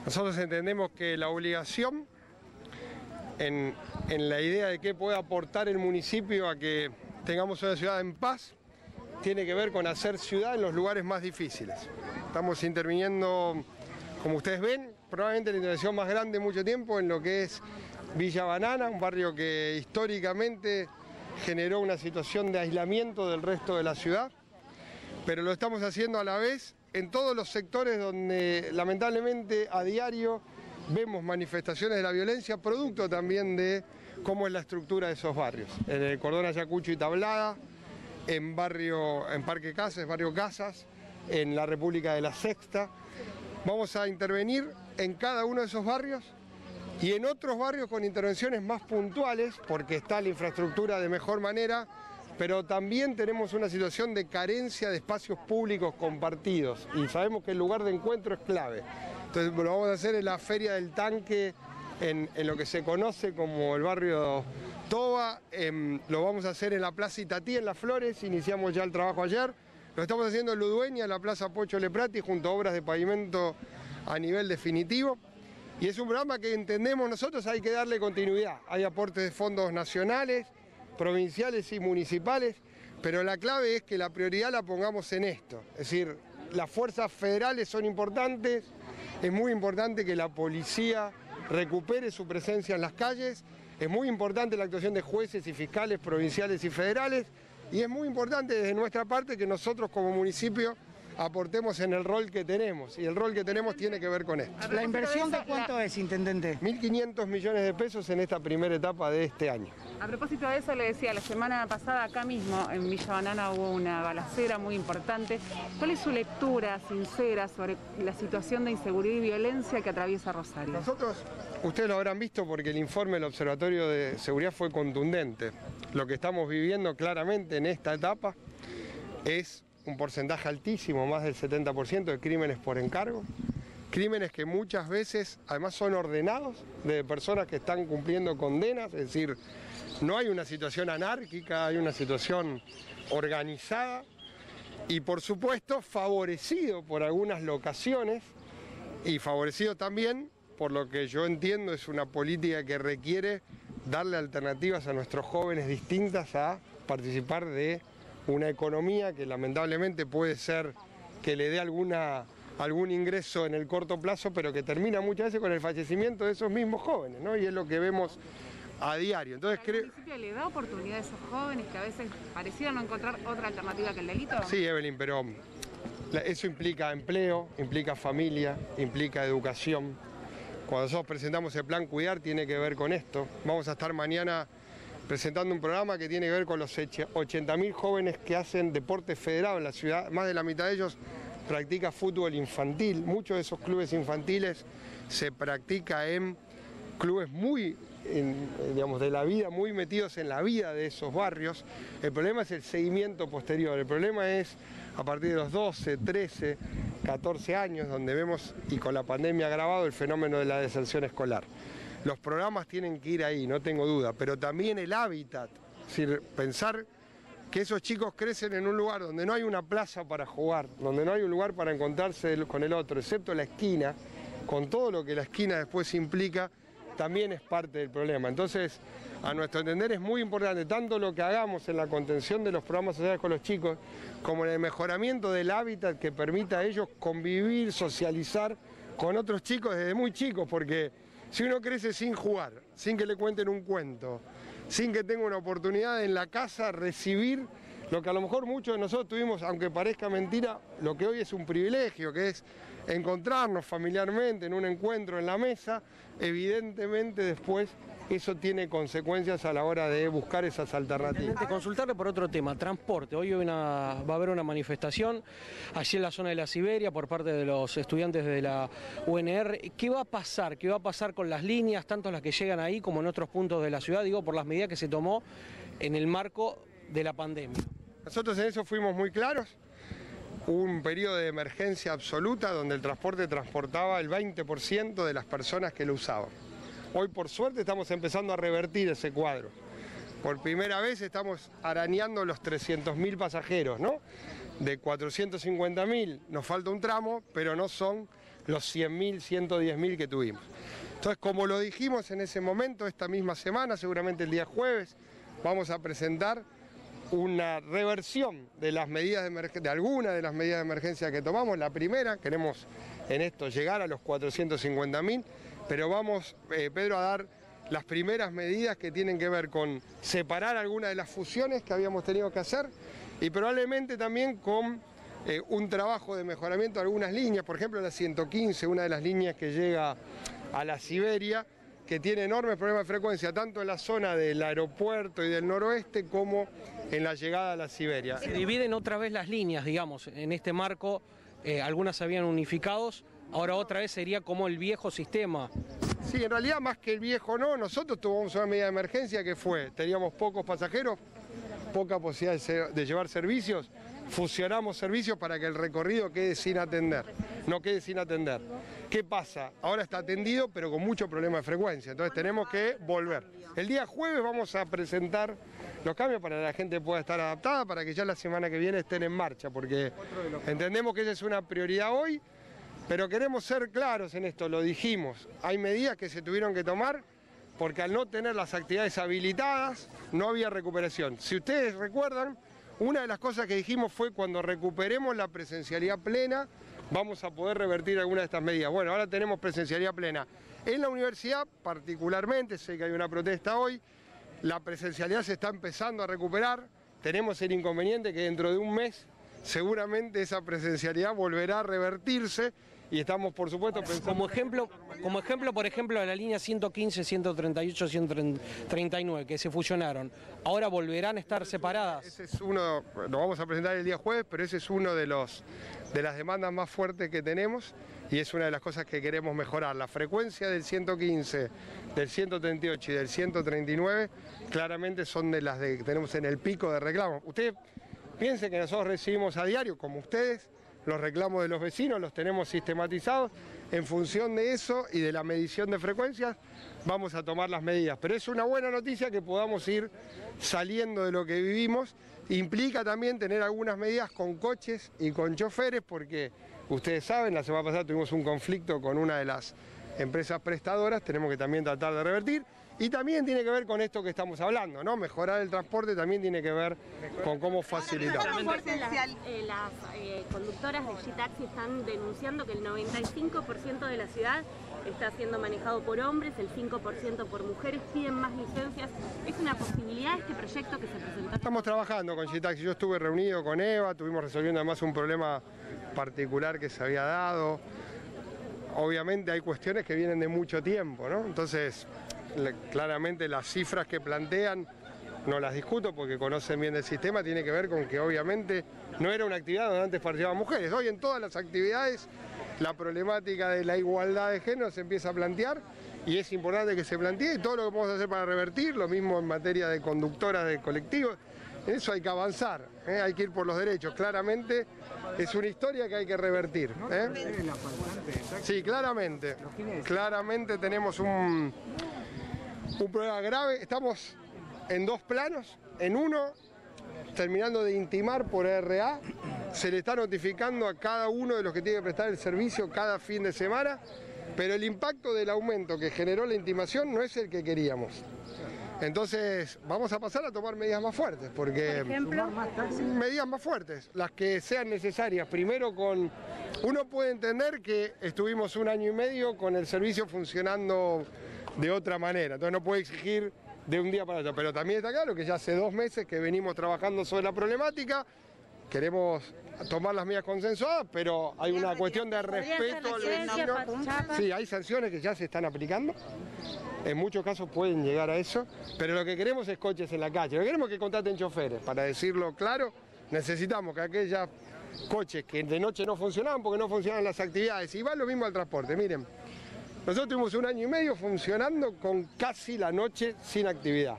Nosotros entendemos que la obligación en la idea de qué puede aportar el municipio a que tengamos una ciudad en paz tiene que ver con hacer ciudad en los lugares más difíciles. Estamos interviniendo, como ustedes ven, probablemente la intervención más grande en mucho tiempo en lo que es Villa Banana, un barrio que históricamente generó una situación de aislamiento del resto de la ciudad, pero lo estamos haciendo a la vez en todos los sectores donde lamentablemente a diario vemos manifestaciones de la violencia, producto también de cómo es la estructura de esos barrios. En el cordón Ayacucho y Tablada, en Parque Casas, barrio Casas, en la República de la Sexta. Vamos a intervenir en cada uno de esos barrios y en otros barrios con intervenciones más puntuales, porque está la infraestructura de mejor manera, pero también tenemos una situación de carencia de espacios públicos compartidos y sabemos que el lugar de encuentro es clave. Entonces lo vamos a hacer en la Feria del Tanque, en lo que se conoce como el barrio Toba, lo vamos a hacer en la Plaza Itatí, en Las Flores, iniciamos ya el trabajo ayer, lo estamos haciendo en Ludueña, en la Plaza Pocho Leprati, junto a obras de pavimento a nivel definitivo. Y es un programa que entendemos nosotros hay que darle continuidad. Hay aportes de fondos nacionales, provinciales y municipales, pero la clave es que la prioridad la pongamos en esto. Es decir, las fuerzas federales son importantes, es muy importante que la policía recupere su presencia en las calles, es muy importante la actuación de jueces y fiscales provinciales y federales, y es muy importante desde nuestra parte que nosotros como municipio aportemos en el rol que tenemos, y el rol que tenemos tiene que ver con esto. ¿La inversión de cuánto es, intendente? 1.500 millones de pesos en esta primera etapa de este año. A propósito de eso, le decía, la semana pasada acá mismo en Villa Banana hubo una balacera muy importante. ¿Cuál es su lectura sincera sobre la situación de inseguridad y violencia que atraviesa Rosario? Nosotros, ustedes lo habrán visto porque el informe del Observatorio de Seguridad fue contundente. Lo que estamos viviendo claramente en esta etapa es un porcentaje altísimo, más del 70% de crímenes por encargo. Crímenes que muchas veces además son ordenados de personas que están cumpliendo condenas, es decir, no hay una situación anárquica, hay una situación organizada y por supuesto favorecido por algunas locaciones y favorecido también por lo que yo entiendo es una política que requiere darle alternativas a nuestros jóvenes distintas a participar de una economía que lamentablemente puede ser que le dé algún ingreso en el corto plazo, pero que termina muchas veces con el fallecimiento de esos mismos jóvenes, ¿no? Y es lo que vemos a diario. Entonces, ¿el municipio le da oportunidad a esos jóvenes que a veces parecieran no encontrar otra alternativa que el delito? Sí, Evelyn, pero eso implica empleo, implica familia, implica educación. Cuando nosotros presentamos el plan Cuidar tiene que ver con esto. Vamos a estar mañana presentando un programa que tiene que ver con los 80.000 jóvenes que hacen deporte federado en la ciudad. Más de la mitad de ellos practica fútbol infantil. Muchos de esos clubes infantiles se practica en clubes digamos, de la vida, muy metidos en la vida de esos barrios. El problema es el seguimiento posterior. El problema es a partir de los 12, 13, 14 años, donde vemos, y con la pandemia agravado, el fenómeno de la deserción escolar. Los programas tienen que ir ahí, no tengo duda, pero también el hábitat, es decir, pensar que esos chicos crecen en un lugar donde no hay una plaza para jugar, donde no hay un lugar para encontrarse con el otro, excepto la esquina, con todo lo que la esquina después implica, también es parte del problema. Entonces, a nuestro entender es muy importante tanto lo que hagamos en la contención de los programas sociales con los chicos, como en el mejoramiento del hábitat que permita a ellos convivir, socializar con otros chicos desde muy chicos, porque si uno crece sin jugar, sin que le cuenten un cuento, sin que tenga una oportunidad en la casa recibir lo que a lo mejor muchos de nosotros tuvimos, aunque parezca mentira, lo que hoy es un privilegio, que es encontrarnos familiarmente en un encuentro en la mesa, evidentemente después eso tiene consecuencias a la hora de buscar esas alternativas. Consultarle por otro tema, transporte. Hoy va a haber una manifestación allí en la zona de la Siberia por parte de los estudiantes de la UNR. ¿Qué va a pasar? ¿Qué va a pasar con las líneas, tanto las que llegan ahí como en otros puntos de la ciudad? Digo, por las medidas que se tomó en el marco de la pandemia. Nosotros en eso fuimos muy claros. Hubo un periodo de emergencia absoluta donde el transporte transportaba el 20% de las personas que lo usaban. Hoy por suerte estamos empezando a revertir ese cuadro. Por primera vez estamos arañando los 300.000 pasajeros, ¿no? De 450.000 nos falta un tramo, pero no son los 100.000, 110.000 que tuvimos. Entonces, como lo dijimos en ese momento, esta misma semana, seguramente el día jueves, vamos a presentar una reversión de las medidas de algunas de las medidas de emergencia que tomamos. La primera, queremos en esto llegar a los 450.000, pero vamos, Pedro, a dar las primeras medidas que tienen que ver con separar algunas de las fusiones que habíamos tenido que hacer y probablemente también con un trabajo de mejoramiento de algunas líneas, por ejemplo la 115, una de las líneas que llega a la Siberia, que tiene enormes problemas de frecuencia, tanto en la zona del aeropuerto y del noroeste como en la llegada a la Siberia. Se dividen otra vez las líneas, digamos, en este marco, algunas se habían unificados, ahora otra vez sería como el viejo sistema. Sí, en realidad más que el viejo no, nosotros tuvimos una medida de emergencia que fue, teníamos pocos pasajeros, poca posibilidad de llevar servicios, fusionamos servicios para que el recorrido quede sin atender, no quede sin atender. ¿Qué pasa? Ahora está atendido, pero con mucho problema de frecuencia, entonces tenemos que volver. El día jueves vamos a presentar los cambios para que la gente pueda estar adaptada, para que ya la semana que viene estén en marcha, porque entendemos que esa es una prioridad hoy, pero queremos ser claros en esto, lo dijimos, hay medidas que se tuvieron que tomar porque al no tener las actividades habilitadas no había recuperación. Si ustedes recuerdan, una de las cosas que dijimos fue cuando recuperemos la presencialidad plena, vamos a poder revertir algunas de estas medidas. Bueno, ahora tenemos presencialidad plena. En la universidad, particularmente, sé que hay una protesta hoy, la presencialidad se está empezando a recuperar, tenemos el inconveniente que dentro de un mes seguramente esa presencialidad volverá a revertirse y estamos, por supuesto, pensando... Como ejemplo, por ejemplo, de la línea 115, 138, 139, que se fusionaron, ¿ahora volverán a estar separadas? Ese es uno, lo vamos a presentar el día jueves, pero ese es uno de las demandas más fuertes que tenemos y es una de las cosas que queremos mejorar. La frecuencia del 115, del 138 y del 139 claramente son de las que tenemos en el pico de reclamos. Ustedes piensen que nosotros recibimos a diario, como ustedes, los reclamos de los vecinos, los tenemos sistematizados. En función de eso y de la medición de frecuencias vamos a tomar las medidas. Pero es una buena noticia que podamos ir saliendo de lo que vivimos. Implica también tener algunas medidas con coches y con choferes porque ustedes saben, la semana pasada tuvimos un conflicto con una de las empresas prestadoras, tenemos que también tratar de revertir. Y también tiene que ver con esto que estamos hablando, ¿no? Mejorar el transporte también tiene que ver con cómo facilitar. Las conductoras de G-Taxi están denunciando que el 95% de la ciudad está siendo manejado por hombres, el 5% por mujeres, piden más licencias. ¿Es una posibilidad este proyecto que se presentó? Estamos trabajando con G-Taxi, yo estuve reunido con Eva, estuvimos resolviendo además un problema particular que se había dado. Obviamente hay cuestiones que vienen de mucho tiempo, ¿no? Entonces... Claramente las cifras que plantean no las discuto porque conocen bien el sistema, tiene que ver con que obviamente no era una actividad donde antes participaban mujeres. Hoy en todas las actividades la problemática de la igualdad de género se empieza a plantear y es importante que se plantee y todo lo que podemos hacer para revertir, lo mismo en materia de conductoras de colectivos, en eso hay que avanzar, hay que ir por los derechos, claramente es una historia que hay que revertir. Sí, claramente tenemos un problema grave, estamos en dos planos, en uno terminando de intimar por RA, se le está notificando a cada uno de los que tiene que prestar el servicio cada fin de semana, pero el impacto del aumento que generó la intimación no es el que queríamos. Entonces vamos a pasar a tomar medidas más fuertes, porque medidas más fuertes, las que sean necesarias. Primero uno puede entender que estuvimos 1 año y medio con el servicio funcionando de otra manera, entonces no puede exigir de un día para otro, pero también está claro que ya hace 2 meses que venimos trabajando sobre la problemática, queremos tomar las medidas consensuadas, pero hay una cuestión de respeto al vecino. Sí, hay sanciones que ya se están aplicando, en muchos casos pueden llegar a eso, pero lo que queremos es coches en la calle, lo que queremos es que contraten choferes, para decirlo claro, necesitamos que aquellos coches que de noche no funcionaban porque no funcionan las actividades, y va lo mismo al transporte, miren. Nosotros tuvimos 1 año y medio funcionando con casi la noche sin actividad.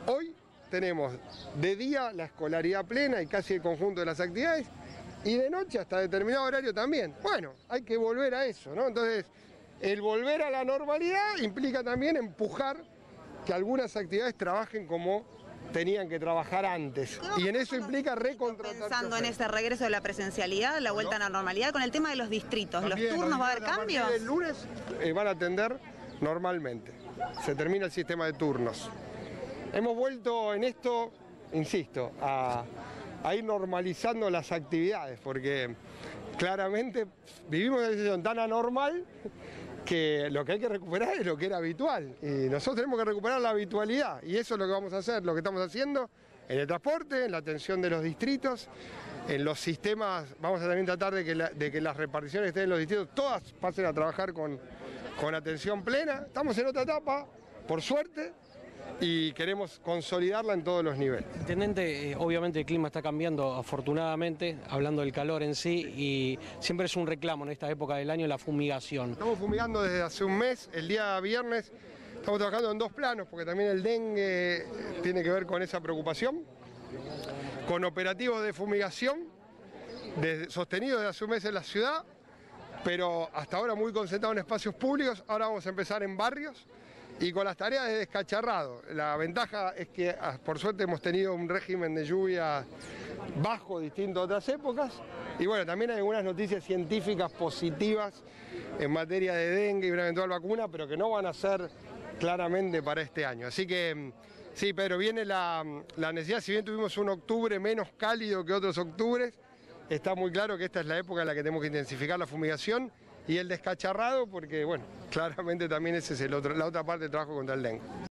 Hoy tenemos de día la escolaridad plena y casi el conjunto de las actividades y de noche hasta determinado horario también. Bueno, hay que volver a eso, ¿no? Entonces, el volver a la normalidad implica también empujar que algunas actividades trabajen como tenían que trabajar antes. Y en eso implica recontratar. Pensando en ese regreso de la presencialidad, la vuelta a la normalidad, con el tema de los distritos, ¿los turnos va a haber cambios? El lunes van a atender normalmente. Se termina el sistema de turnos. Hemos vuelto en esto, insisto, a ir normalizando las actividades, porque claramente vivimos en una situación tan anormal que lo que hay que recuperar es lo que era habitual. Y nosotros tenemos que recuperar la habitualidad, y eso es lo que vamos a hacer, lo que estamos haciendo en el transporte, en la atención de los distritos, en los sistemas. Vamos a también tratar de que las reparticiones que estén en los distritos todas pasen a trabajar con atención plena. Estamos en otra etapa, por suerte, y queremos consolidarla en todos los niveles. Intendente, obviamente el clima está cambiando afortunadamente, hablando del calor en sí, y siempre es un reclamo en esta época del año la fumigación. Estamos fumigando desde hace un mes, el día viernes estamos trabajando en dos planos, porque también el dengue tiene que ver con esa preocupación, con operativos de fumigación sostenidos desde hace un mes en la ciudad, pero hasta ahora muy concentrados en espacios públicos. Ahora vamos a empezar en barrios y con las tareas de descacharrado. La ventaja es que por suerte hemos tenido un régimen de lluvia bajo, distinto a otras épocas, y bueno, también hay algunas noticias científicas positivas en materia de dengue y una eventual vacuna, pero que no van a ser claramente para este año. Así que sí, Pedro, viene la necesidad. Si bien tuvimos un octubre menos cálido que otros octubres, está muy claro que esta es la época en la que tenemos que intensificar la fumigación y el descacharrado, porque bueno, claramente también esa es la otra parte del trabajo contra el dengue.